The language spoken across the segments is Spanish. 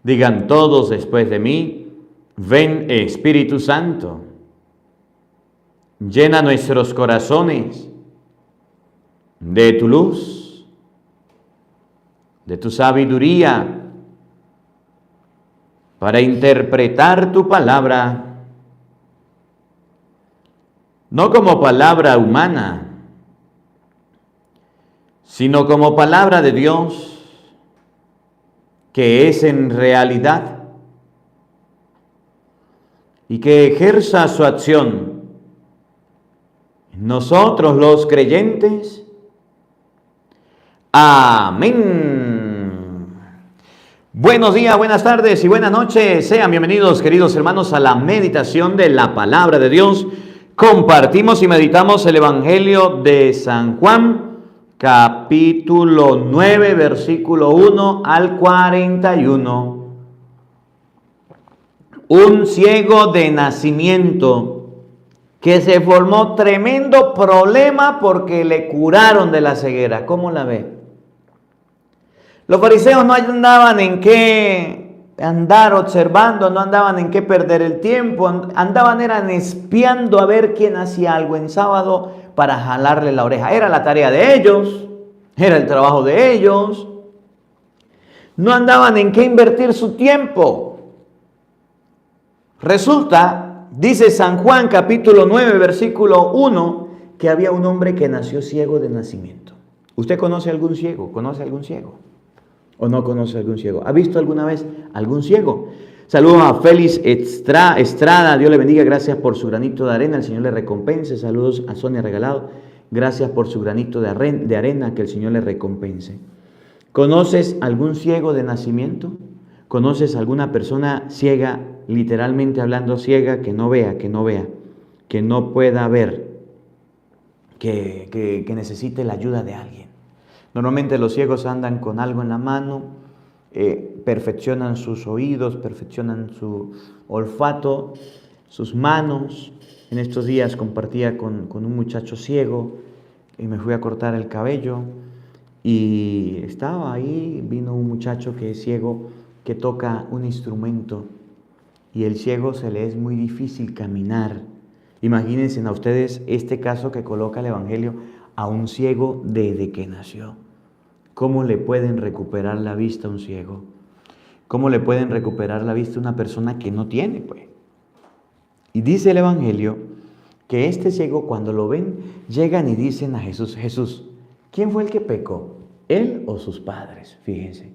Digan todos después de mí: ven Espíritu Santo. Llena nuestros corazones de tu luz, de tu sabiduría, para interpretar tu palabra, no como palabra humana, sino como palabra de Dios, que es en realidad, y que ejerza su acción en nosotros los creyentes. Amén. Buenos días, buenas tardes y buenas noches. Sean bienvenidos, queridos hermanos, a la meditación de la palabra de Dios. Compartimos y meditamos el Evangelio de San Juan, capítulo 9, versículo 1 al 41. Un ciego de nacimiento que se formó tremendo problema porque le curaron de la ceguera. ¿Cómo la ve? Los fariseos no andaban en qué andar observando, no andaban en qué perder el tiempo, eran espiando a ver quién hacía algo en sábado para jalarle la oreja. Era la tarea de ellos, era el trabajo de ellos. No andaban en qué invertir su tiempo. Resulta, dice San Juan capítulo 9, versículo 1, que había un hombre que nació ciego de nacimiento. ¿Usted conoce algún ciego? ¿Conoce algún ciego? ¿O no conoce algún ciego? ¿Ha visto alguna vez algún ciego? Saludos a Félix Estrada, Dios le bendiga, gracias por su granito de arena, el Señor le recompense. Saludos a Sonia Regalado, gracias por su granito de arena, que el Señor le recompense. ¿Conoces algún ciego de nacimiento? ¿Conoces alguna persona ciega, literalmente hablando ciega, que no vea, que no pueda ver, que necesite la ayuda de alguien? Normalmente los ciegos andan con algo en la mano, perfeccionan sus oídos, perfeccionan su olfato, sus manos. En estos días compartía con un muchacho ciego y me fui a cortar el cabello y estaba ahí, vino un muchacho que es ciego, que toca un instrumento, y el ciego se le es muy difícil caminar. Imagínense a ustedes este caso que coloca el Evangelio a un ciego desde que nació. ¿Cómo le pueden recuperar la vista a un ciego? ¿Cómo le pueden recuperar la vista a una persona que no tiene, pues? Y dice el Evangelio que este ciego, cuando lo ven, llegan y dicen a Jesús: Jesús, ¿quién fue el que pecó? ¿Él o sus padres? Fíjense.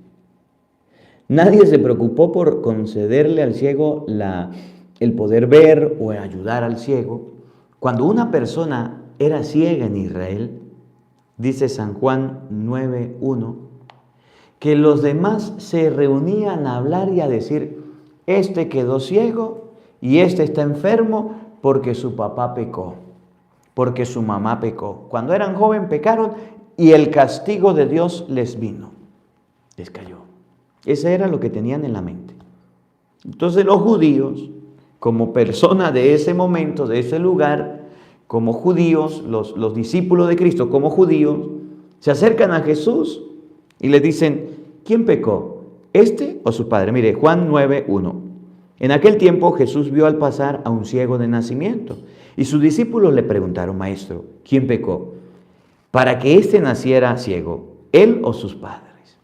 Nadie se preocupó por concederle al ciego el poder ver o ayudar al ciego. Cuando una persona era ciega en Israel, dice San Juan 9:1, que los demás se reunían a hablar y a decir: este quedó ciego y este está enfermo porque su papá pecó, porque su mamá pecó. Cuando eran jóvenes pecaron y el castigo de Dios les vino, les cayó. Ese era lo que tenían en la mente. Entonces los judíos, como personas de ese momento, de ese lugar, como judíos, los discípulos de Cristo como judíos, se acercan a Jesús y le dicen: ¿quién pecó? ¿Este o su padre? Mire, Juan 9:1. En aquel tiempo Jesús vio al pasar a un ciego de nacimiento y sus discípulos le preguntaron: Maestro, ¿quién pecó para que éste naciera ciego, él o sus padres?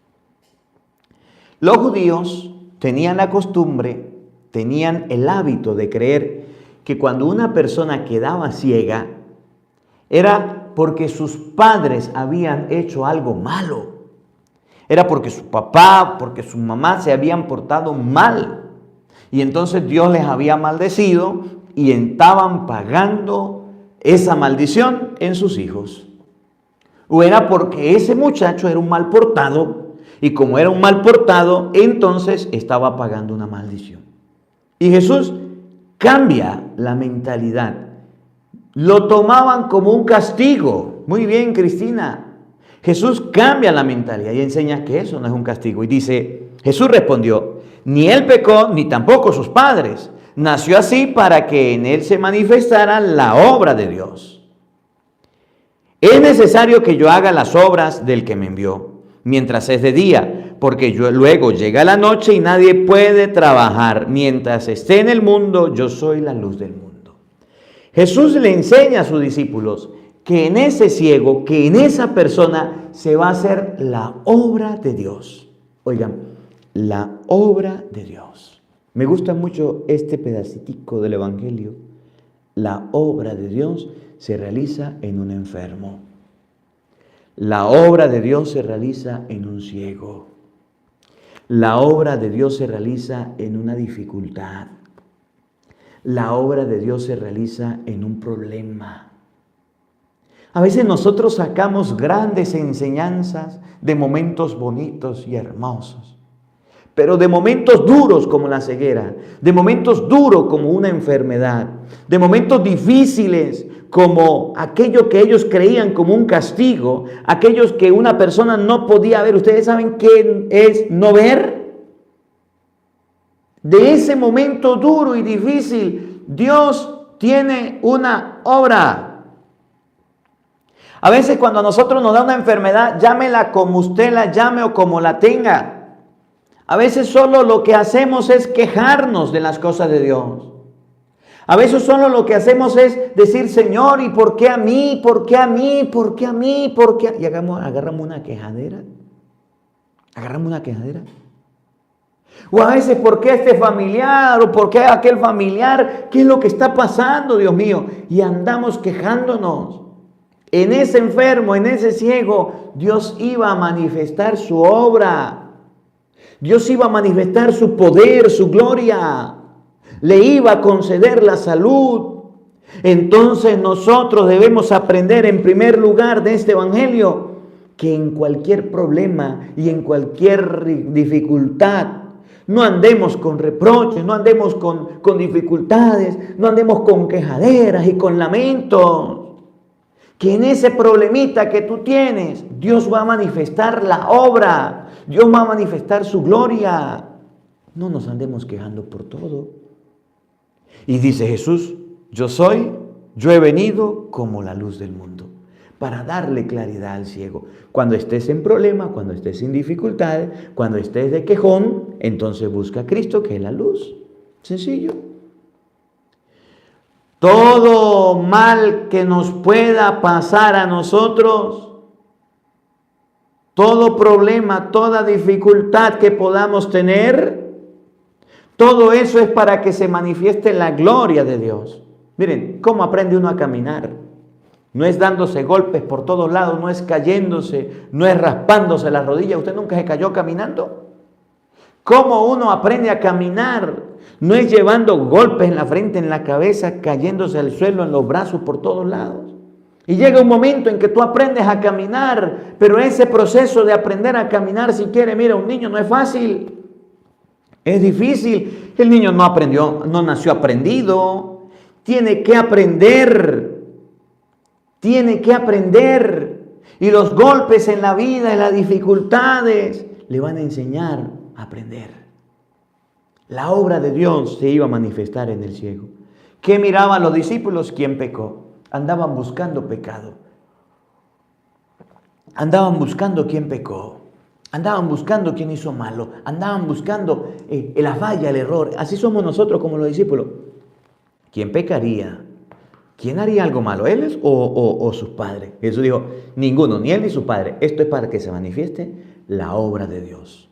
Los judíos tenían la costumbre, tenían el hábito de creer que cuando una persona quedaba ciega era porque sus padres habían hecho algo malo. Era porque su papá, porque su mamá se habían portado mal. Y entonces Dios les había maldecido y estaban pagando esa maldición en sus hijos. O era porque ese muchacho era un mal portado, y como era un mal portado, entonces estaba pagando una maldición. Y Jesús cambia la mentalidad. Lo tomaban como un castigo. Muy bien, Cristina. Jesús cambia la mentalidad y enseña que eso no es un castigo. Y dice, Jesús respondió: ni él pecó, ni tampoco sus padres. Nació así para que en él se manifestara la obra de Dios. Es necesario que yo haga las obras del que me envió mientras es de día, porque luego llega la noche y nadie puede trabajar. Mientras esté en el mundo, yo soy la luz del mundo. Jesús le enseña a sus discípulos que en ese ciego, que en esa persona se va a hacer la obra de Dios. Oigan, la obra de Dios. Me gusta mucho este pedacitico del Evangelio. La obra de Dios se realiza en un enfermo. La obra de Dios se realiza en un ciego. La obra de Dios se realiza en una dificultad. La obra de Dios se realiza en un problema. A veces nosotros sacamos grandes enseñanzas de momentos bonitos y hermosos, pero de momentos duros como la ceguera, de momentos duros como una enfermedad, de momentos difíciles como aquello que ellos creían como un castigo, aquellos que una persona no podía ver. ¿Ustedes saben qué es no ver? De ese momento duro y difícil, Dios tiene una obra. A veces cuando a nosotros nos da una enfermedad, llámela como usted la llame o como la tenga. A veces solo lo que hacemos es quejarnos de las cosas de Dios. A veces solo lo que hacemos es decir, Señor, ¿y por qué a mí? ¿Por qué a mí? ¿Por qué a mí? ¿Por qué? Y agarramos una quejadera. Agarramos una quejadera. O a veces, ¿por qué este familiar? ¿O por qué aquel familiar? ¿Qué es lo que está pasando, Dios mío? Y andamos quejándonos. En ese enfermo, en ese ciego, Dios iba a manifestar su obra. Dios iba a manifestar su poder, su gloria. Le iba a conceder la salud. Entonces nosotros debemos aprender en primer lugar de este evangelio que en cualquier problema y en cualquier dificultad no andemos con reproches, no andemos con dificultades, no andemos con quejaderas y con lamentos. Que en ese problemita que tú tienes, Dios va a manifestar la obra, Dios va a manifestar su gloria. No nos andemos quejando por todo. Y dice Jesús, yo he venido como la luz del mundo, para darle claridad al ciego. Cuando estés en problema, cuando estés en dificultades, cuando estés de quejón, entonces busca a Cristo, que es la luz. Sencillo. Todo mal que nos pueda pasar a nosotros, todo problema, toda dificultad que podamos tener, todo eso es para que se manifieste la gloria de Dios. Miren, ¿cómo aprende uno a caminar? No es dándose golpes por todos lados, no es cayéndose, no es raspándose las rodillas. ¿Usted nunca se cayó caminando? ¿Cómo uno aprende a caminar? No es llevando golpes en la frente, en la cabeza, cayéndose al suelo, en los brazos, por todos lados. Y llega un momento en que tú aprendes a caminar, pero ese proceso de aprender a caminar, si quiere, mira, un niño no es fácil. Es difícil. El niño no aprendió, no nació aprendido. Tiene que aprender. Tiene que aprender. Y los golpes en la vida y las dificultades le van a enseñar a aprender. La obra de Dios se iba a manifestar en el ciego. ¿Qué miraban los discípulos? ¿Quién pecó? Andaban buscando pecado. Andaban buscando quién pecó. Andaban buscando quién hizo malo. Andaban buscando la falla, el error. Así somos nosotros como los discípulos. ¿Quién pecaría? ¿Quién haría algo malo? ¿Él o sus padres? Jesús dijo, ninguno, ni él ni su padre. Esto es para que se manifieste la obra de Dios.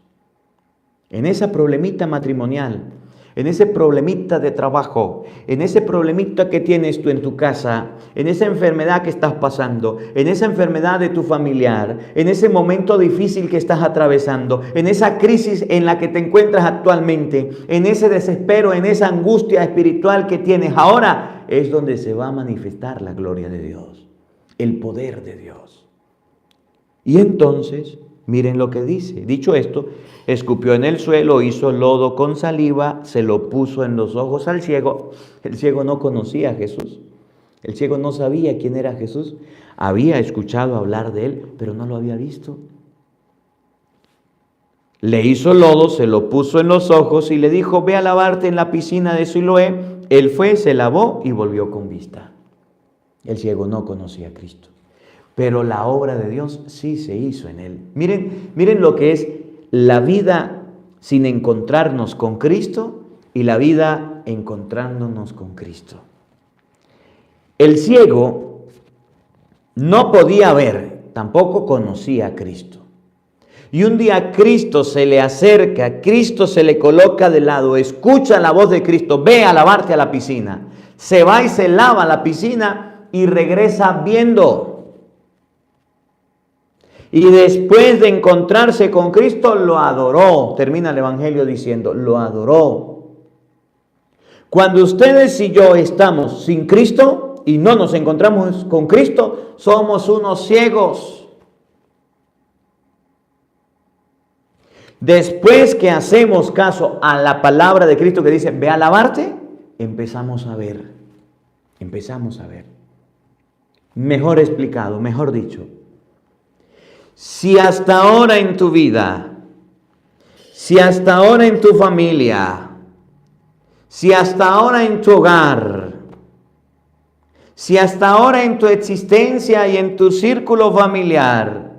En esa problemita matrimonial, en ese problemita de trabajo, en ese problemita que tienes tú en tu casa, en esa enfermedad que estás pasando, en esa enfermedad de tu familiar, en ese momento difícil que estás atravesando, en esa crisis en la que te encuentras actualmente, en ese desespero, en esa angustia espiritual que tienes ahora, es donde se va a manifestar la gloria de Dios, el poder de Dios. Y entonces, miren lo que dice. Dicho esto, escupió en el suelo, hizo lodo con saliva, se lo puso en los ojos al ciego. El ciego no conocía a Jesús. El ciego no sabía quién era Jesús. Había escuchado hablar de él, pero no lo había visto. Le hizo lodo, se lo puso en los ojos y le dijo, ve a lavarte en la piscina de Siloé. Él fue, se lavó y volvió con vista. El ciego no conocía a Cristo. pero la obra de Dios sí se hizo en él. Miren lo que es la vida sin encontrarnos con Cristo y la vida encontrándonos con Cristo. El ciego no podía ver, tampoco conocía a Cristo. Y un día Cristo se le acerca, Cristo se le coloca de lado, escucha la voz de Cristo, ve a lavarte a la piscina. Se va y se lava a la piscina y regresa viendo. Y después de encontrarse con Cristo, lo adoró. Termina el Evangelio diciendo, lo adoró. Cuando ustedes y yo estamos sin Cristo y no nos encontramos con Cristo, somos unos ciegos. Después que hacemos caso a la palabra de Cristo que dice, ve a lavarte, empezamos a ver. Mejor explicado, mejor dicho. Si hasta ahora en tu vida, si hasta ahora en tu familia, si hasta ahora en tu hogar, si hasta ahora en tu existencia y en tu círculo familiar,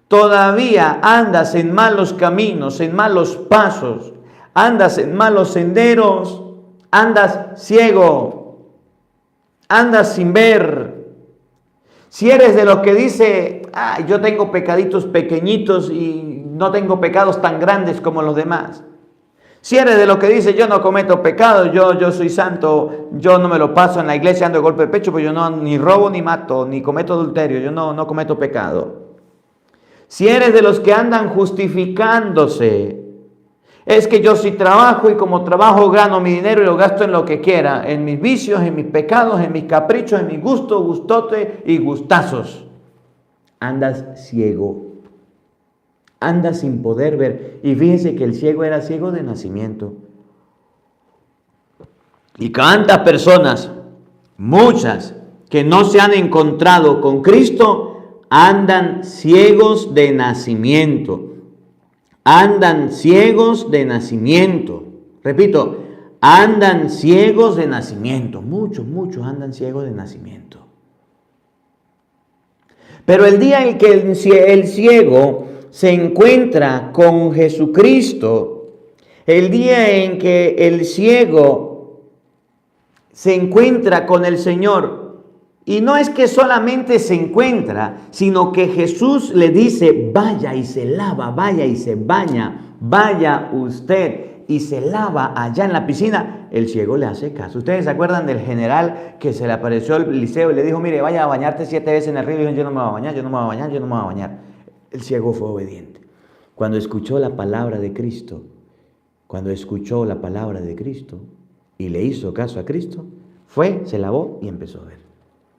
todavía andas en malos caminos, en malos pasos, andas en malos senderos, andas ciego, andas sin ver. Si eres de los que dice, yo tengo pecaditos pequeñitos y no tengo pecados tan grandes como los demás. Si eres de los que dice, yo no cometo pecado, yo soy santo, yo no me lo paso en la iglesia, ando de golpe de pecho, pues yo no ni robo ni mato, ni cometo adulterio, yo no cometo pecado. Si eres de los que andan justificándose, es que yo sí trabajo y como trabajo gano mi dinero y lo gasto en lo que quiera, en mis vicios, en mis pecados, en mis caprichos, en mis gustos, gustote y gustazos. Andas ciego, andas sin poder ver. Y fíjense que el ciego era ciego de nacimiento. Y cuántas personas, muchas, que no se han encontrado con Cristo, andan ciegos de nacimiento. Andan ciegos de nacimiento. Repito, andan ciegos de nacimiento. Muchos andan ciegos de nacimiento. Pero el día en que el ciego se encuentra con Jesucristo, el día en que el ciego se encuentra con el Señor, y no es que solamente se encuentra, sino que Jesús le dice, vaya y se lava, vaya y se baña, vaya usted y se lava allá en la piscina. El ciego le hace caso. ¿Ustedes se acuerdan del general que se le apareció al Eliseo y le dijo, mire, vaya a bañarte 7 veces en el río? Y dijo, yo no me voy a bañar, yo no me voy a bañar, yo no me voy a bañar. El ciego fue obediente. Cuando escuchó la palabra de Cristo, y le hizo caso a Cristo, fue, se lavó y empezó a ver.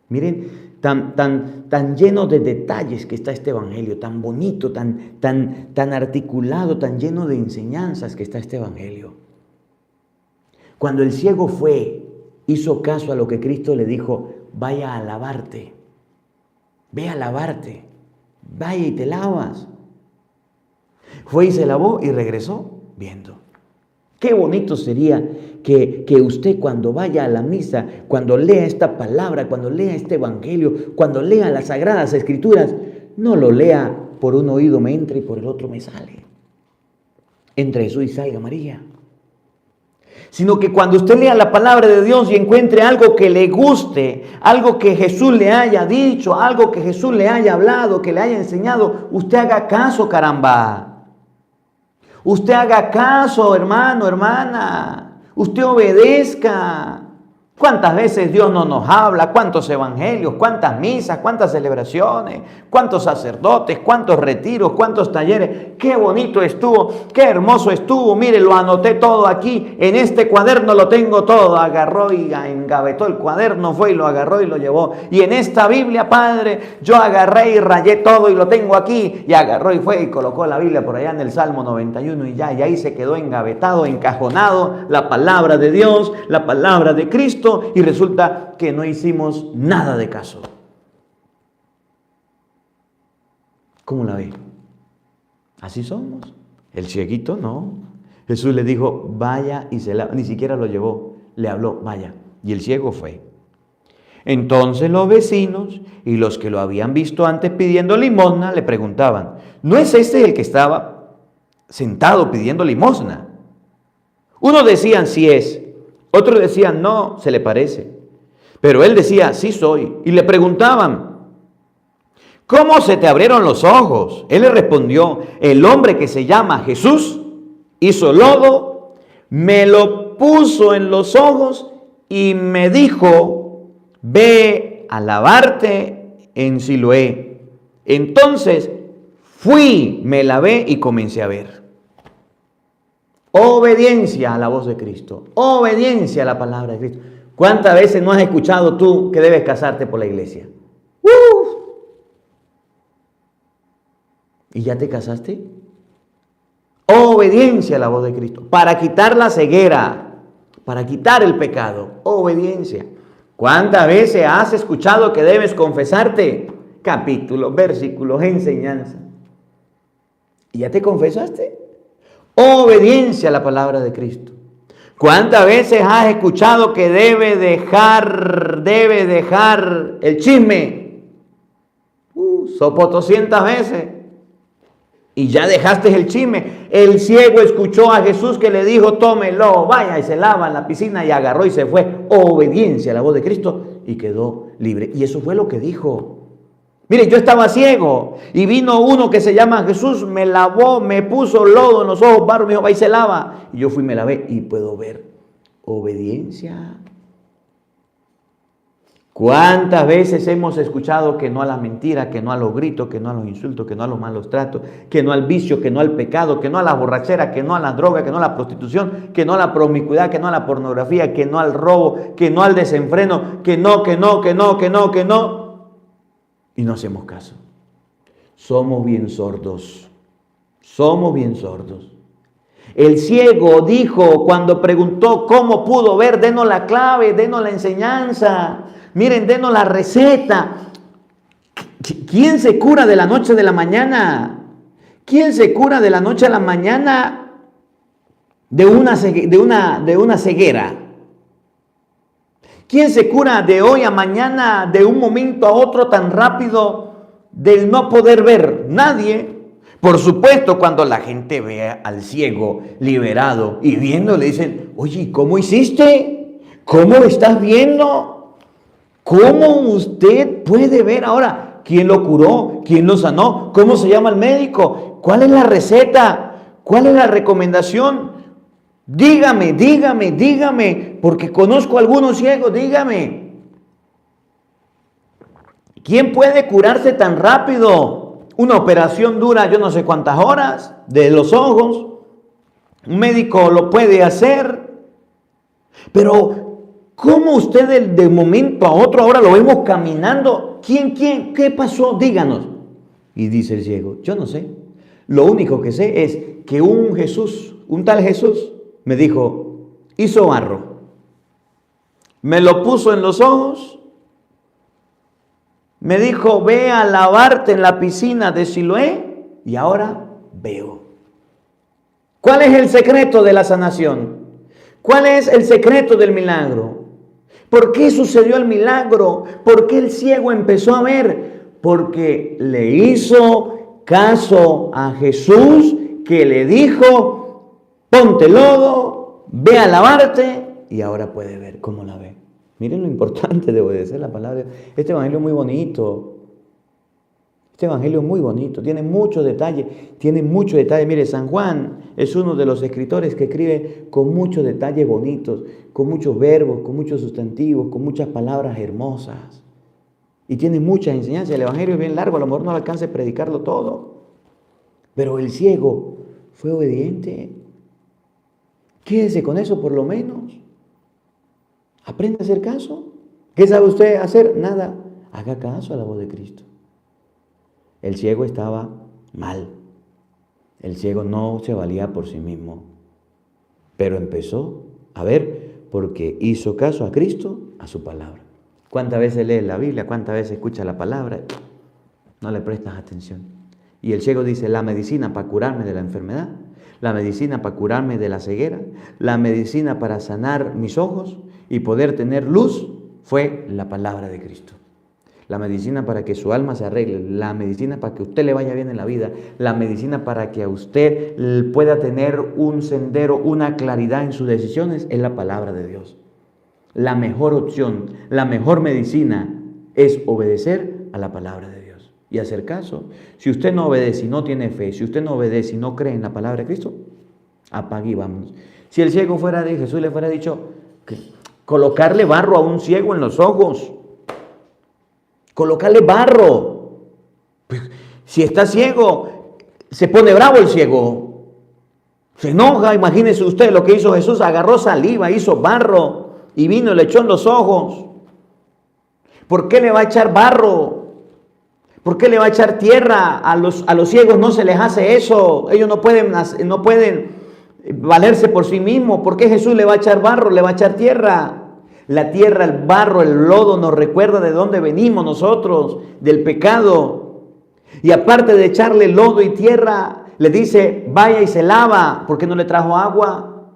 Miren, tan lleno de detalles que está este evangelio, tan bonito, tan articulado, tan lleno de enseñanzas que está este evangelio. Cuando el ciego fue, hizo caso a lo que Cristo le dijo, vaya a lavarte, ve a lavarte, vaya y te lavas. Fue y se lavó y regresó viendo. Qué bonito sería que usted cuando vaya a la misa, cuando lea esta palabra, cuando lea este evangelio, cuando lea las Sagradas Escrituras, no lo lea por un oído me entra y por el otro me sale. Entre Jesús y salga María. Sino que cuando usted lea la palabra de Dios y encuentre algo que le guste, algo que Jesús le haya dicho, algo que Jesús le haya hablado, que le haya enseñado, usted haga caso, caramba. Usted haga caso, hermano, hermana. Usted obedezca. ¿Cuántas veces Dios no nos habla? ¿Cuántos evangelios? ¿Cuántas misas? ¿Cuántas celebraciones? ¿Cuántos sacerdotes? ¿Cuántos retiros? ¿Cuántos talleres? ¡Qué bonito estuvo! ¡Qué hermoso estuvo! Mire, lo anoté todo aquí. En este cuaderno lo tengo todo. Agarró y engavetó el cuaderno, fue y lo agarró y lo llevó. Y en esta Biblia, Padre, yo agarré y rayé todo y lo tengo aquí. Y agarró y fue y colocó la Biblia por allá en el Salmo 91 y ya. Y ahí se quedó engavetado, encajonado la palabra de Dios, la palabra de Cristo. Y resulta que no hicimos nada de caso. ¿Cómo la ve? Así somos. El cieguito no. Jesús le dijo, vaya y se lava. Ni siquiera lo llevó. Le habló, vaya. Y el ciego fue. Entonces los vecinos y los que lo habían visto antes pidiendo limosna le preguntaban, ¿no es este el que estaba sentado pidiendo limosna? Unos decían, sí es. Otros decían, no, se le parece. Pero él decía, sí soy. Y le preguntaban, ¿cómo se te abrieron los ojos? Él le respondió, el hombre que se llama Jesús hizo lodo, me lo puso en los ojos y me dijo, ve a lavarte en Siloé. Entonces fui, me lavé y comencé a ver. Obediencia a la voz de Cristo, obediencia a la palabra de Cristo. ¿Cuántas veces no has escuchado tú que debes casarte por la iglesia? ¿Y ya te casaste? Obediencia a la voz de Cristo. Para quitar la ceguera, para quitar el pecado. Obediencia. ¿Cuántas veces has escuchado que debes confesarte? Capítulos, versículos, enseñanza. ¿Y ya te confesaste? Obediencia a la palabra de Cristo. ¿Cuántas veces has escuchado que debe dejar el chisme? Sopo 200 veces. Y ya dejaste el chisme. El ciego escuchó a Jesús que le dijo, tómelo, vaya y se lava en la piscina, y agarró y se fue. Obediencia a la voz de Cristo y quedó libre. Y eso fue lo que dijo. Mire, yo estaba ciego y vino uno que se llama Jesús, me lavó, me puso lodo en los ojos, barro, me dijo, va y se lava. Y yo fui, me lavé y puedo ver. Obediencia. ¿Cuántas veces hemos escuchado que no a la mentira, que no a los gritos, que no a los insultos, que no a los malos tratos, que no al vicio, que no al pecado, que no a la borrachera, que no a la droga, que no a la prostitución, que no a la promiscuidad, que no a la pornografía, que no al robo, que no al desenfreno, que no? Y no hacemos caso. Somos bien sordos. Somos bien sordos. El ciego dijo cuando preguntó cómo pudo ver, denos la clave, denos la enseñanza. Miren, denos la receta. ¿Quién se cura de la noche a la mañana? ¿Quién se cura de la noche a la mañana de una ceguera? ¿Quién se cura de hoy a mañana, de un momento a otro tan rápido, del no poder ver? Nadie. Por supuesto, cuando la gente ve al ciego liberado y viendo, le dicen, oye, ¿cómo hiciste? ¿Cómo lo estás viendo? ¿Cómo usted puede ver ahora? ¿Quién lo curó? ¿Quién lo sanó? ¿Cómo se llama el médico? ¿Cuál es la receta? ¿Cuál es la recomendación? Dígame, porque conozco a algunos ciegos, dígame. ¿Quién puede curarse tan rápido? Una operación dura yo no sé cuántas horas de los ojos. Un médico lo puede hacer. Pero ¿cómo usted de momento a otro ahora lo vemos caminando? ¿Quién? ¿Qué pasó? Díganos. Y dice el ciego, yo no sé. Lo único que sé es que un tal Jesús, me dijo, hizo barro, me lo puso en los ojos, me dijo, ve a lavarte en la piscina de Siloé y ahora veo. ¿Cuál es el secreto de la sanación? ¿Cuál es el secreto del milagro? ¿Por qué sucedió el milagro? ¿Por qué el ciego empezó a ver? Porque le hizo caso a Jesús que le dijo, ponte lodo, ve a lavarte y ahora puede ver. ¿Cómo la ve? Miren lo importante de obedecer la palabra. Este evangelio es muy bonito. Este evangelio es muy bonito. Tiene muchos detalles. Mire, San Juan es uno de los escritores que escribe con muchos detalles bonitos, con muchos verbos, con muchos sustantivos, con muchas palabras hermosas. Y tiene muchas enseñanzas. El evangelio es bien largo, a lo mejor no alcanza a predicarlo todo. Pero el ciego fue obediente. Quédese con eso por lo menos. Aprenda a hacer caso. ¿Qué sabe usted hacer? Nada. Haga caso a la voz de Cristo. El ciego estaba mal. El ciego no se valía por sí mismo. Pero empezó a ver porque hizo caso a Cristo, a su palabra. ¿Cuántas veces lees la Biblia? ¿Cuántas veces escuchas la palabra? No le prestas atención. Y el ciego dice, la medicina para curarme de la enfermedad, la medicina para curarme de la ceguera, la medicina para sanar mis ojos y poder tener luz, fue la palabra de Cristo. La medicina para que su alma se arregle, la medicina para que a usted le vaya bien en la vida, la medicina para que a usted pueda tener un sendero, una claridad en sus decisiones, es la palabra de Dios. La mejor opción, la mejor medicina es obedecer a la palabra de Dios y hacer caso. Si usted no obedece y no tiene fe, si usted no obedece y no cree en la palabra de Cristo, apague y vámonos. Si el ciego fuera de Jesús, le fuera dicho que colocarle barro a un ciego en los ojos. Colocarle barro. Pues, si está ciego, se pone bravo el ciego. Se enoja, imagínese usted lo que hizo Jesús. Agarró saliva, hizo barro y vino y le echó en los ojos. ¿Por qué le va a echar barro? ¿Por qué le va a echar tierra? A los ciegos no se les hace eso. Ellos no pueden valerse por sí mismos. ¿Por qué Jesús le va a echar barro, le va a echar tierra? La tierra, el barro, el lodo nos recuerda de dónde venimos nosotros, del pecado. Y aparte de echarle lodo y tierra, le dice, vaya y se lava. ¿Por qué no le trajo agua?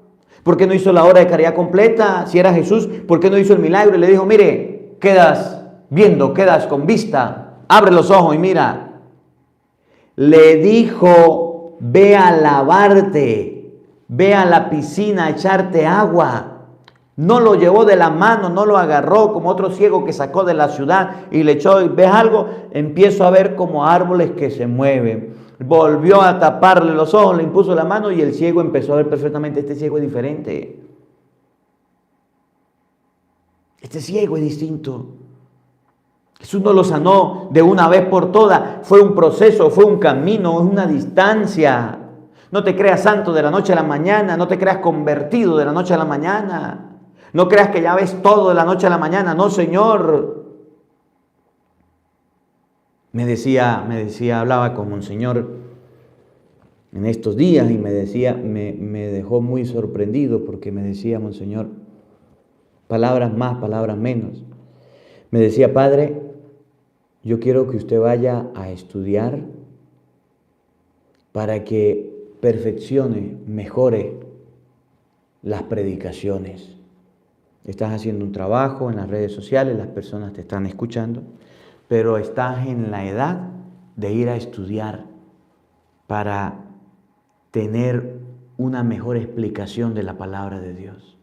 ¿Por qué no hizo la hora de caridad completa? Si era Jesús, ¿por qué no hizo el milagro? Y le dijo, mire, quedas viendo, quedas con vista. Abre los ojos y mira. Le dijo, ve a lavarte, ve a la piscina a echarte agua. No lo llevó de la mano, no lo agarró como otro ciego que sacó de la ciudad y le echó. Y ¿ves algo? Empiezo a ver como árboles que se mueven. Volvió a taparle los ojos, le impuso la mano y el ciego empezó a ver perfectamente. Este ciego es diferente. Este ciego es distinto. Jesús no lo sanó de una vez por todas. Fue un proceso, fue un camino, es una distancia. No te creas santo de la noche a la mañana, no te creas convertido de la noche a la mañana. No creas que ya ves todo de la noche a la mañana. No, Señor. Me decía, hablaba con un señor en estos días y me decía, me dejó muy sorprendido porque me decía, Monseñor, palabras más, palabras menos. Me decía, Padre, yo quiero que usted vaya a estudiar para que perfeccione, mejore las predicaciones. Estás haciendo un trabajo en las redes sociales, las personas te están escuchando, pero estás en la edad de ir a estudiar para tener una mejor explicación de la palabra de Dios.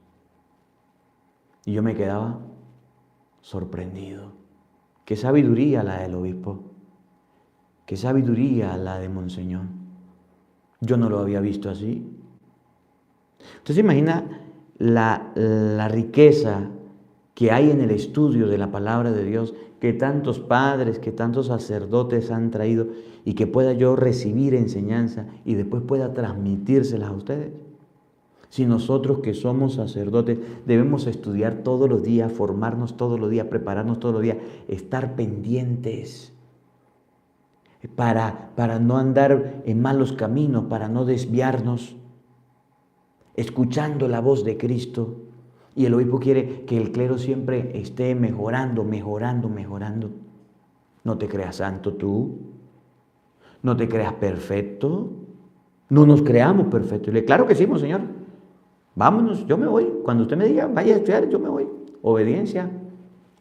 Y yo me quedaba sorprendido. Qué sabiduría la del obispo, qué sabiduría la de Monseñor. Yo no lo había visto así. Usted se imagina la riqueza que hay en el estudio de la palabra de Dios, que tantos padres, que tantos sacerdotes han traído y que pueda yo recibir enseñanza y después pueda transmitírselas a ustedes. Si nosotros que somos sacerdotes debemos estudiar todos los días, formarnos todos los días, prepararnos todos los días, estar pendientes para no andar en malos caminos, para no desviarnos, escuchando la voz de Cristo. Y el obispo quiere que el clero siempre esté mejorando. No te creas santo tú, no te creas perfecto, no nos creamos perfectos. Y le claro que sí, Monseñor, vámonos, yo me voy. Cuando usted me diga, vaya a estudiar, yo me voy. Obediencia,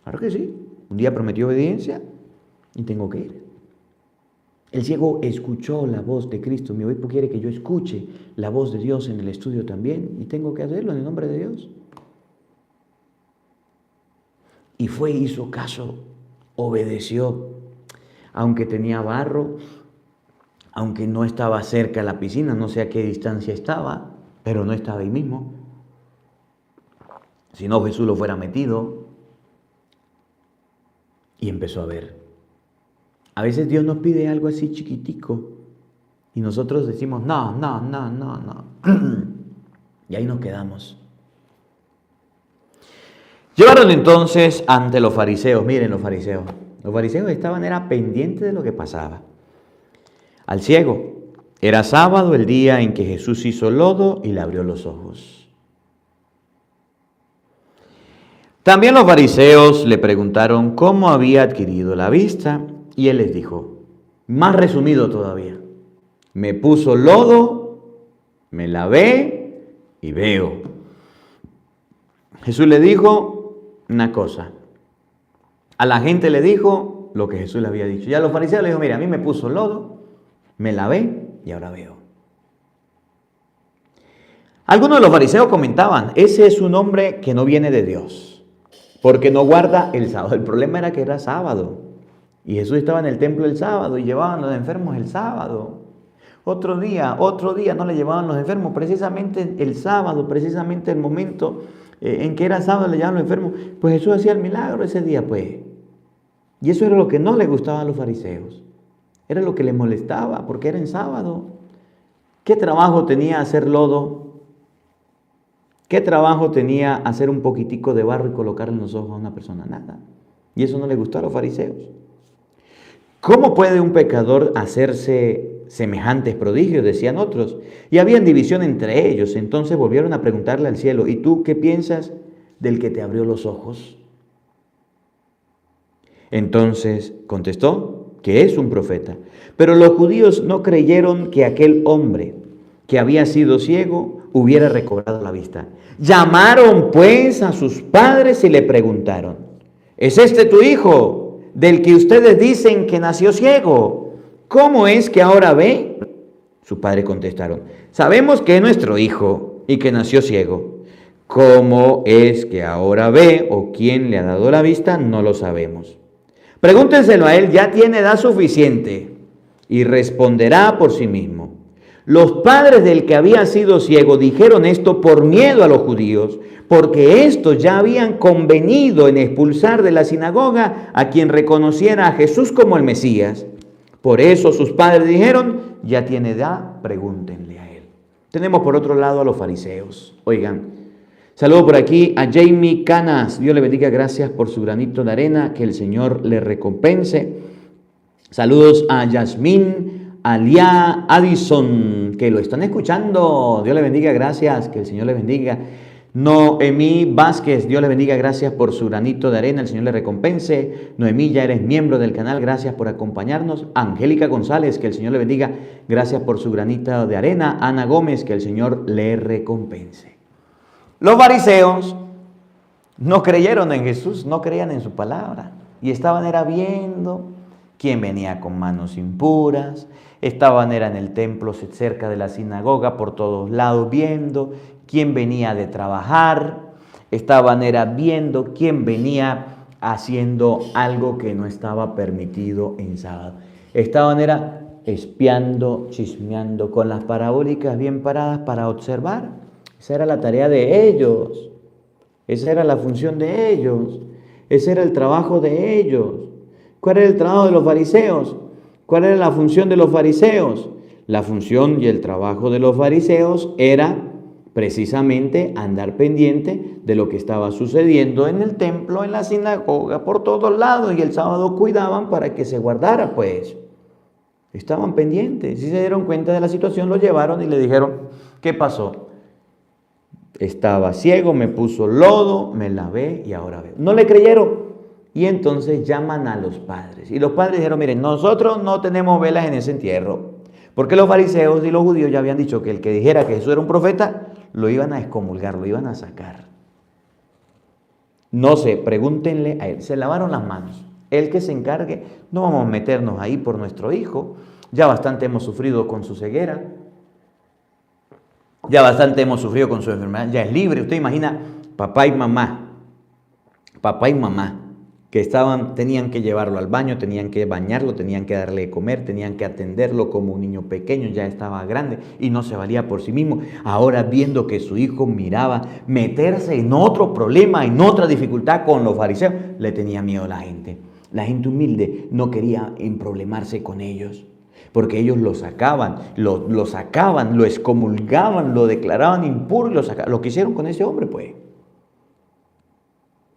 claro que sí. Un día prometió obediencia y tengo que ir. El ciego escuchó la voz de Cristo. Mi obispo quiere que yo escuche la voz de Dios en el estudio también y tengo que hacerlo en el nombre de Dios. Y hizo caso, obedeció, aunque tenía barro, aunque no estaba cerca de la piscina, no sé a qué distancia estaba, pero no estaba ahí mismo. Si no, Jesús lo fuera metido. Y empezó a ver. A veces Dios nos pide algo así chiquitico y nosotros decimos, no. Y ahí nos quedamos. Llevaron entonces ante los fariseos. Miren los fariseos. Los fariseos estaban pendientes de lo que pasaba. Al ciego. Era sábado, el día en que Jesús hizo lodo y le abrió los ojos. También los fariseos le preguntaron cómo había adquirido la vista. Y él les dijo, más resumido todavía, me puso lodo, me lavé y veo. Jesús le dijo una cosa, A la gente le dijo lo que Jesús le había dicho. Y a los fariseos le dijo, mira, a mí me puso lodo, me lavé y ahora veo. Algunos de los fariseos comentaban, ese es un hombre que no viene de Dios, porque no guarda el sábado. El problema era que era sábado. Y Jesús estaba en el templo el sábado y llevaban a los enfermos el sábado. Otro día no le llevaban los enfermos, precisamente el sábado, precisamente el momento en que era sábado le llevaban los enfermos. Pues Jesús hacía el milagro ese día, pues. Y eso era lo que no le gustaba a los fariseos. Era lo que les molestaba, porque era en sábado. ¿Qué trabajo tenía hacer lodo? ¿Qué trabajo tenía hacer un poquitico de barro y colocarle en los ojos a una persona? Nada. Y eso no le gustó a los fariseos. ¿Cómo puede un pecador hacerse semejantes prodigios? Decían otros. Y habían división entre ellos. Entonces volvieron a preguntarle al cielo, ¿y tú qué piensas del que te abrió los ojos? Entonces contestó que es un profeta. Pero los judíos no creyeron que aquel hombre que había sido ciego hubiera recobrado la vista. Llamaron pues a sus padres y le preguntaron, ¿es este tu hijo, del que ustedes dicen que nació ciego? ¿Cómo es que ahora ve? Sus padres contestaron, sabemos que es nuestro hijo y que nació ciego. ¿Cómo es que ahora ve o quién le ha dado la vista? No lo sabemos. Pregúntenselo a él, ya tiene edad suficiente y responderá por sí mismo. Los padres del que había sido ciego dijeron esto por miedo a los judíos, porque estos ya habían convenido en expulsar de la sinagoga a quien reconociera a Jesús como el Mesías. Por eso sus padres dijeron, ya tiene edad, pregúntenle a él. Tenemos por otro lado a los fariseos. Oigan, saludo por aquí a Jamie Canas. Dios le bendiga, gracias por su granito de arena, que el Señor le recompense. Saludos a Yasmín, Alia, Addison, que lo están escuchando. Dios le bendiga, gracias, que el Señor le bendiga. Noemí Vázquez, Dios le bendiga, gracias por su granito de arena, el Señor le recompense. Noemí, ya eres miembro del canal, gracias por acompañarnos. Angélica González, que el Señor le bendiga, gracias por su granito de arena. Ana Gómez, que el Señor le recompense. Los fariseos no creyeron en Jesús, no creían en su palabra y estaban viendo quién venía con manos impuras, estaban en el templo cerca de la sinagoga, por todos lados viendo quién venía de trabajar, estaban viendo quién venía haciendo algo que no estaba permitido en sábado. Estaban espiando, chismeando, con las parabólicas bien paradas para observar. Esa era la tarea de ellos, esa era la función de ellos, ese era el trabajo de ellos. ¿Cuál era el trabajo de los fariseos? ¿Cuál era la función de los fariseos? La función y el trabajo de los fariseos era precisamente andar pendiente de lo que estaba sucediendo en el templo, en la sinagoga, por todos lados, y el sábado cuidaban para que se guardara, pues. Estaban pendientes. Si se dieron cuenta de la situación, lo llevaron y le dijeron, ¿qué pasó? Estaba ciego, me puso lodo, me lavé y ahora veo. No le creyeron. Y entonces llaman a los padres. Y los padres dijeron, miren, nosotros no tenemos velas en ese entierro. Porque los fariseos y los judíos ya habían dicho que el que dijera que Jesús era un profeta, lo iban a excomulgar, lo iban a sacar. No sé, pregúntenle a él. Se lavaron las manos. Él que se encargue, no vamos a meternos ahí por nuestro hijo. Ya bastante hemos sufrido con su ceguera. Ya bastante hemos sufrido con su enfermedad. Ya es libre. Usted imagina, papá y mamá, que tenían que llevarlo al baño, tenían que bañarlo, tenían que darle de comer, tenían que atenderlo como un niño pequeño, ya estaba grande y no se valía por sí mismo. Ahora viendo que su hijo miraba meterse en otro problema, en otra dificultad con los fariseos, le tenía miedo a la gente. La gente humilde no quería emproblemarse con ellos, porque ellos lo sacaban, lo excomulgaban, lo declaraban impuro y lo sacaban. Lo que hicieron con ese hombre, pues.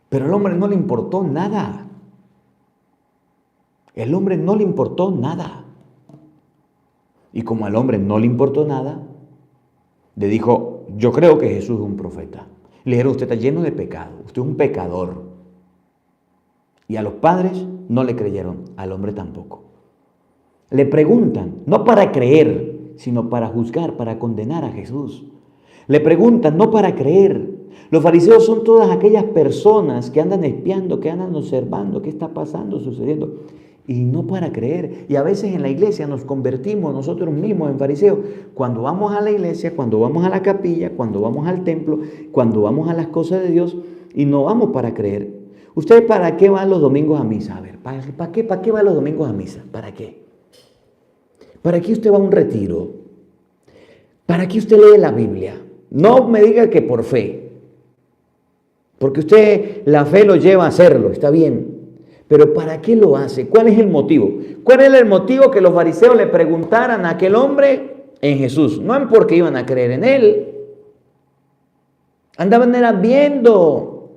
Pero al hombre no le importó nada. El hombre no le importó nada. Y como al hombre no le importó nada, le dijo, yo creo que Jesús es un profeta. Le dijeron, usted está lleno de pecado, usted es un pecador. Y a los padres no le creyeron, al hombre tampoco. Le preguntan, no para creer, sino para juzgar, para condenar a Jesús. Le preguntan, no para creer, Los fariseos son todas aquellas personas que andan espiando, que andan observando qué está pasando, sucediendo. Y no para creer. Y a veces en la iglesia nos convertimos nosotros mismos en fariseos. Cuando vamos a la iglesia, cuando vamos a la capilla, cuando vamos al templo, cuando vamos a las cosas de Dios y no vamos para creer. ¿Usted para qué va los domingos a misa? A ver, ¿para qué va los domingos a misa? ¿Para qué? ¿Para qué usted va a un retiro? ¿Para qué usted lee la Biblia? No me diga que por fe. Porque usted la fe lo lleva a hacerlo, está bien. Pero ¿para qué lo hace? ¿Cuál es el motivo? ¿Cuál era el motivo que los fariseos le preguntaran a aquel hombre en Jesús? No en porque iban a creer en él. Andaban era viendo,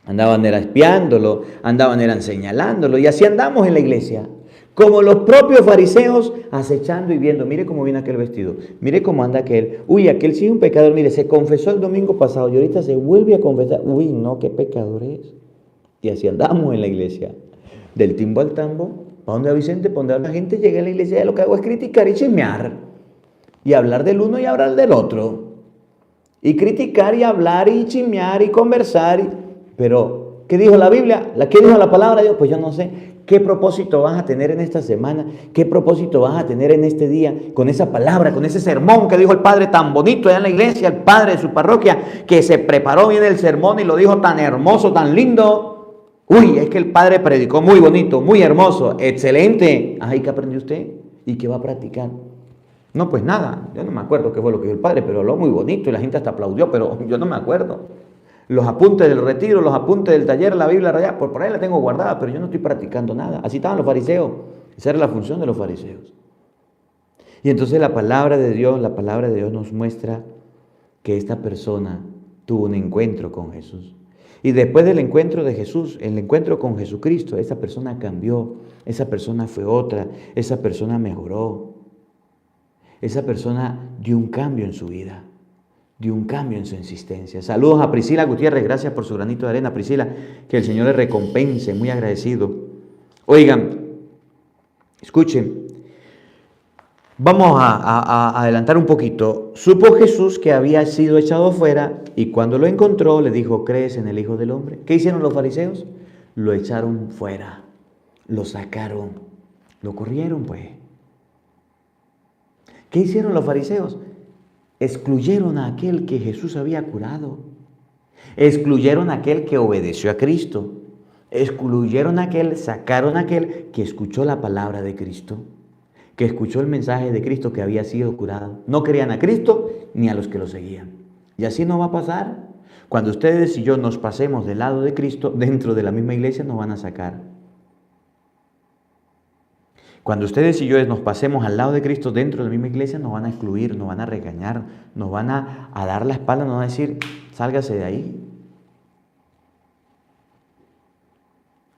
andaban era espiándolo, andaban eran señalándolo. Y así andamos en la iglesia. Como los propios fariseos acechando y viendo. Mire cómo viene aquel vestido. Mire cómo anda aquel. Uy, aquel sí es un pecador. Mire, se confesó el domingo pasado y ahorita se vuelve a confesar. Uy, no, qué pecador es. Y así andamos en la iglesia. Del timbo al tambo. ¿Para dónde va Vicente? ¿Para dónde va la gente? Llega a la iglesia y lo que hago es criticar y chismear. Y hablar del uno y hablar del otro. Y criticar y hablar y chismear y conversar. Pero, ¿qué dijo la Biblia? ¿Qué dijo la palabra de Dios? Pues yo no sé. ¿Qué propósito vas a tener en esta semana? ¿Qué propósito vas a tener en este día con esa palabra, con ese sermón que dijo el Padre tan bonito allá en la iglesia, el Padre de su parroquia, que se preparó bien el sermón y lo dijo tan hermoso, tan lindo? Uy, es que el Padre predicó muy bonito, muy hermoso, excelente. Ay, ¿qué aprendió usted? ¿Y qué va a practicar? No, pues nada, yo no me acuerdo qué fue lo que dijo el Padre, pero habló muy bonito y la gente hasta aplaudió, pero yo no me acuerdo. Los apuntes del retiro, los apuntes del taller, la Biblia rayada, por ahí la tengo guardada, pero yo no estoy practicando nada. Así estaban los fariseos. Esa era la función de los fariseos. Y entonces la palabra de Dios nos muestra que esta persona tuvo un encuentro con Jesús. Y después del encuentro de Jesús, el encuentro con Jesucristo, esa persona cambió, esa persona fue otra, esa persona mejoró. Esa persona dio un cambio en su vida. Dio un cambio en su existencia. Saludos a Priscila Gutiérrez, gracias por su granito de arena. Priscila, que el Señor le recompense, muy agradecido. Oigan, escuchen, vamos a adelantar un poquito. Supo Jesús que había sido echado fuera y cuando lo encontró le dijo, ¿crees en el Hijo del Hombre? ¿Qué hicieron los fariseos? Lo echaron fuera, lo sacaron, lo corrieron pues. ¿Qué hicieron los fariseos? Excluyeron a aquel que Jesús había curado. Excluyeron a aquel que obedeció a Cristo. Excluyeron a aquel, sacaron a aquel que escuchó la palabra de Cristo, que escuchó el mensaje de Cristo que había sido curado. No querían a Cristo ni a los que lo seguían. Y así no va a pasar. Cuando ustedes y yo nos pasemos del lado de Cristo, dentro de la misma iglesia nos van a sacar. Cuando ustedes y yo nos pasemos al lado de Cristo dentro de la misma iglesia, nos van a excluir, nos van a regañar, nos van a dar la espalda, nos van a decir, sálgase de ahí.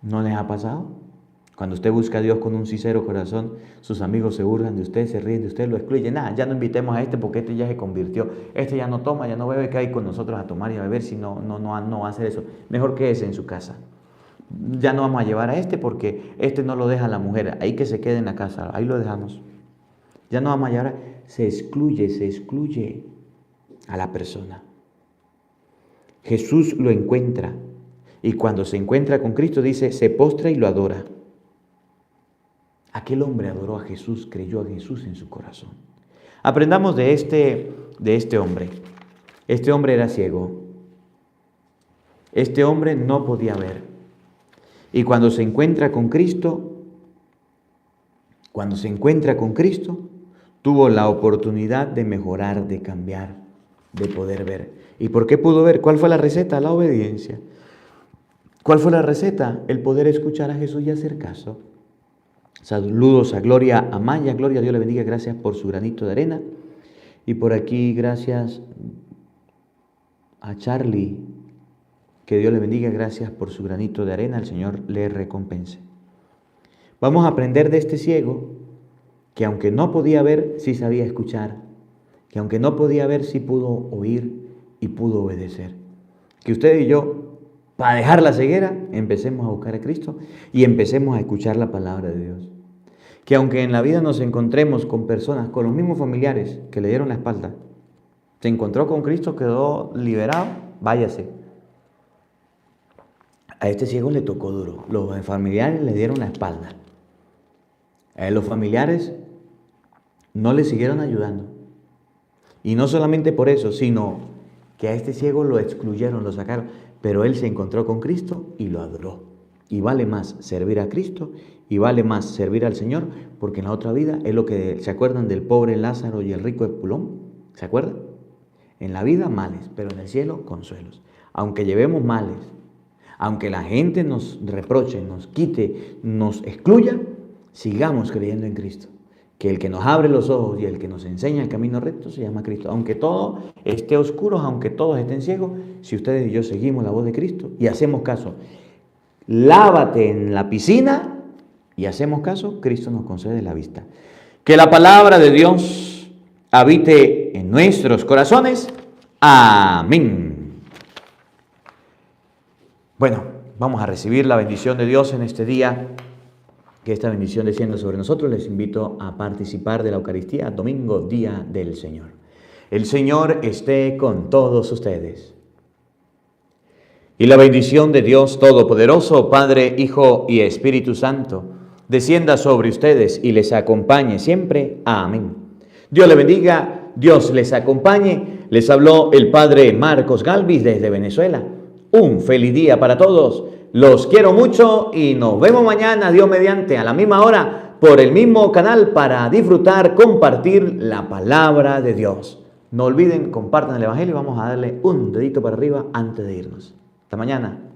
¿No les ha pasado? Cuando usted busca a Dios con un sincero corazón, sus amigos se burlan de usted, se ríen de usted, lo excluyen. Nada, ya no invitemos a este porque este ya se convirtió. Este ya no toma, ya no bebe, que hay con nosotros a tomar y a beber si no va a hacer eso. Mejor quédese en su casa. Ya no vamos a llevar a este porque este no lo deja la mujer, ahí que se quede en la casa, ahí lo dejamos. Ya no vamos a llevar, se excluye a la persona. Jesús lo encuentra y cuando se encuentra con Cristo dice, se postra y lo adora. Aquel hombre adoró a Jesús, creyó a Jesús en su corazón. Aprendamos de este hombre. Este hombre era ciego. Este hombre no podía ver. Y cuando se encuentra con Cristo, tuvo la oportunidad de mejorar, de cambiar, de poder ver. ¿Y por qué pudo ver? ¿Cuál fue la receta? La obediencia. ¿Cuál fue la receta? El poder escuchar a Jesús y hacer caso. Saludos a Gloria Amaya. Gloria, Dios le bendiga. Gracias por su granito de arena. Y por aquí, gracias a Charlie. Que Dios le bendiga, gracias por su granito de arena, el Señor le recompense. Vamos a aprender de este ciego, que aunque no podía ver, sí sabía escuchar, que aunque no podía ver, sí pudo oír y pudo obedecer. Que usted y yo, para dejar la ceguera, empecemos a buscar a Cristo y empecemos a escuchar la palabra de Dios. Que aunque en la vida nos encontremos con personas, con los mismos familiares que le dieron la espalda, se encontró con Cristo, quedó liberado, váyase. A este ciego le tocó duro. Los familiares le dieron la espalda. Los familiares no le siguieron ayudando. Y no solamente por eso, sino que a este ciego lo excluyeron, lo sacaron. Pero él se encontró con Cristo y lo adoró. Y vale más servir a Cristo y vale más servir al Señor, porque en la otra vida es lo que se acuerdan del pobre Lázaro y el rico Epulón. ¿Se acuerdan? En la vida males, pero en el cielo consuelos. Aunque llevemos males, aunque la gente nos reproche, nos quite, nos excluya, sigamos creyendo en Cristo. Que el que nos abre los ojos y el que nos enseña el camino recto se llama Cristo. Aunque todo esté oscuro, aunque todos estén ciegos, si ustedes y yo seguimos la voz de Cristo y hacemos caso, lávate en la piscina y hacemos caso, Cristo nos concede la vista. Que la palabra de Dios habite en nuestros corazones. Amén. Bueno, vamos a recibir la bendición de Dios en este día. Que esta bendición descienda sobre nosotros. Les invito a participar de la Eucaristía, domingo, día del Señor. El Señor esté con todos ustedes. Y la bendición de Dios Todopoderoso, Padre, Hijo y Espíritu Santo, descienda sobre ustedes y les acompañe siempre. Amén. Dios les bendiga, Dios les acompañe. Les habló el Padre Marcos Galvis desde Venezuela. Un feliz día para todos. Los quiero mucho y nos vemos mañana, Dios mediante, a la misma hora, por el mismo canal para disfrutar, compartir la palabra de Dios. No olviden, compartan el Evangelio y vamos a darle un dedito para arriba antes de irnos. Hasta mañana.